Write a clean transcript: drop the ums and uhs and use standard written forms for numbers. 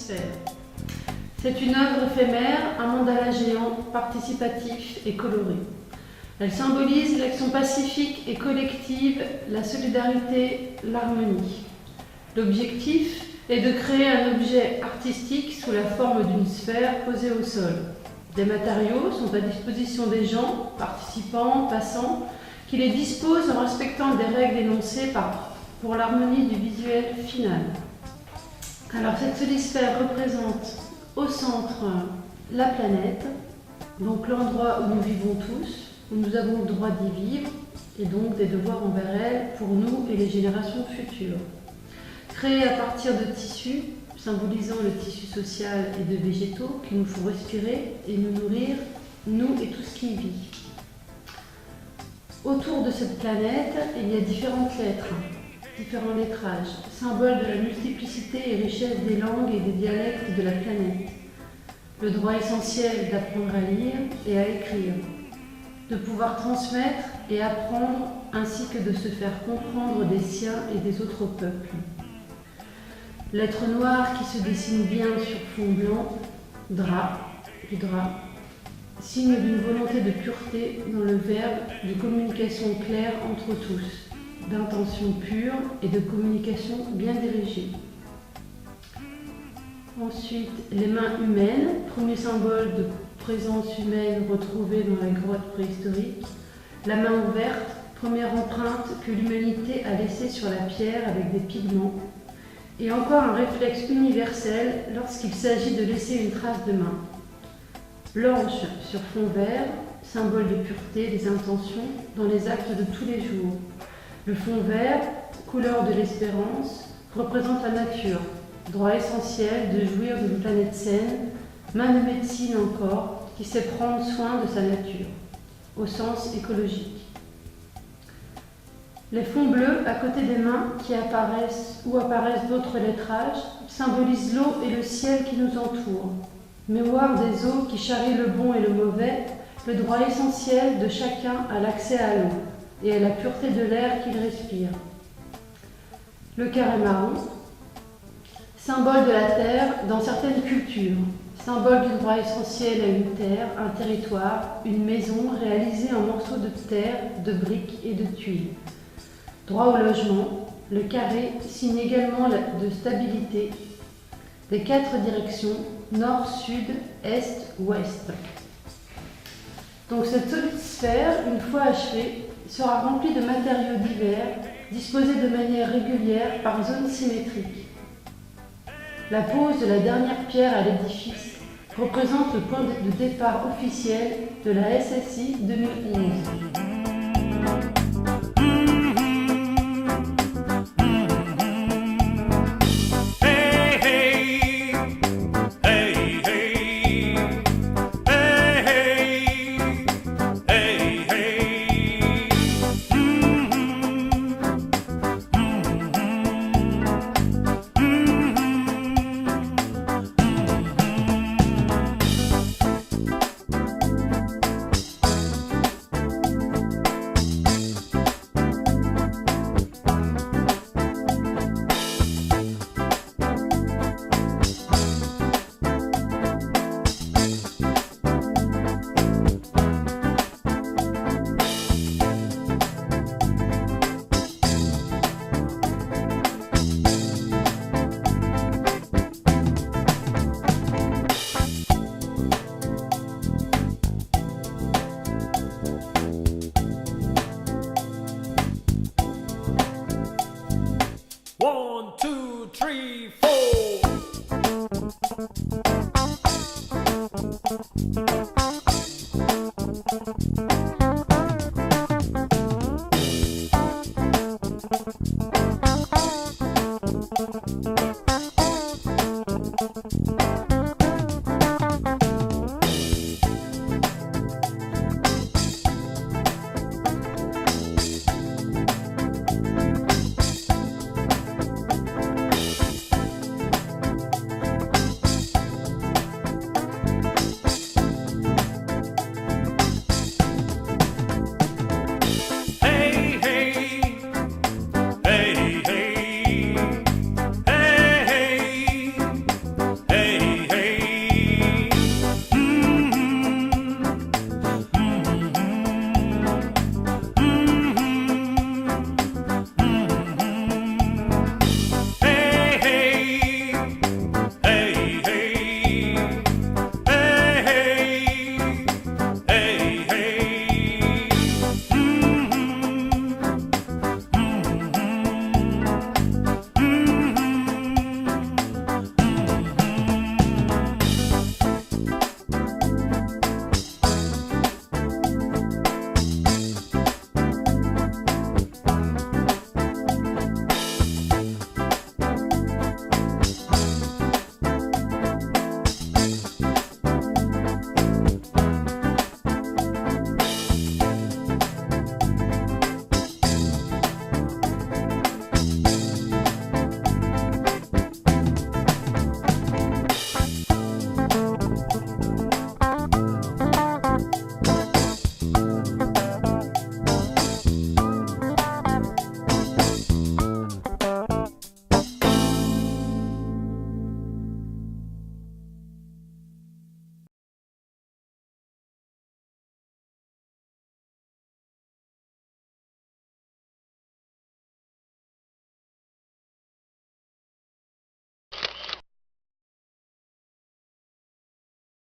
sphère. C'est une œuvre éphémère, un mandala géant, participatif et coloré. Elle symbolise l'action pacifique et collective, la solidarité, l'harmonie. L'objectif est de créer un objet artistique sous la forme d'une sphère posée au sol. Des matériaux sont à disposition des gens, participants, passants, qui les disposent en respectant des règles énoncées pour l'harmonie du visuel final. Alors cette solysphère représente au centre la planète, donc l'endroit où nous vivons tous, où nous avons le droit d'y vivre et donc des devoirs envers elle pour nous et les générations futures. Créée à partir de tissus, symbolisant le tissu social et de végétaux qui nous font respirer et nous nourrir, nous et tout ce qui y vit. Autour de cette planète, il y a différentes lettres, différents lettrages, symboles de la multiplicité et richesse des langues et des dialectes de la planète. Le droit essentiel d'apprendre à lire et à écrire, de pouvoir transmettre et apprendre, ainsi que de se faire comprendre des siens et des autres peuples. Lettre noire qui se dessine bien sur fond blanc, drap, signe d'une volonté de pureté dans le verbe, de communication claire entre tous, d'intention pure et de communication bien dirigée. Ensuite, les mains humaines, premier symbole de présence humaine retrouvée dans la grotte préhistorique. La main ouverte, première empreinte que l'humanité a laissée sur la pierre avec des pigments. Et encore un réflexe universel lorsqu'il s'agit de laisser une trace de main. Blanche sur fond vert, symbole de pureté des intentions dans les actes de tous les jours. Le fond vert, couleur de l'espérance, représente la nature, droit essentiel de jouir d'une planète saine, main de médecine encore, qui sait prendre soin de sa nature, au sens écologique. Les fonds bleus à côté des mains qui apparaissent d'autres lettrages symbolisent l'eau et le ciel qui nous entourent. Mémoire des eaux qui charrient le bon et le mauvais, le droit essentiel de chacun à l'accès à l'eau et à la pureté de l'air qu'il respire. Le carré marron, symbole de la terre dans certaines cultures, symbole du droit essentiel à une terre, un territoire, une maison réalisée en morceaux de terre, de briques et de tuiles. Droit au logement, le carré signe également de stabilité des 4 directions, nord, sud, est, ouest. Donc cette solide sphère, une fois achevée, sera remplie de matériaux divers, disposés de manière régulière par zone symétrique. La pose de la dernière pierre à l'édifice représente le point de départ officiel de la SSI 2011. One, two, three, four.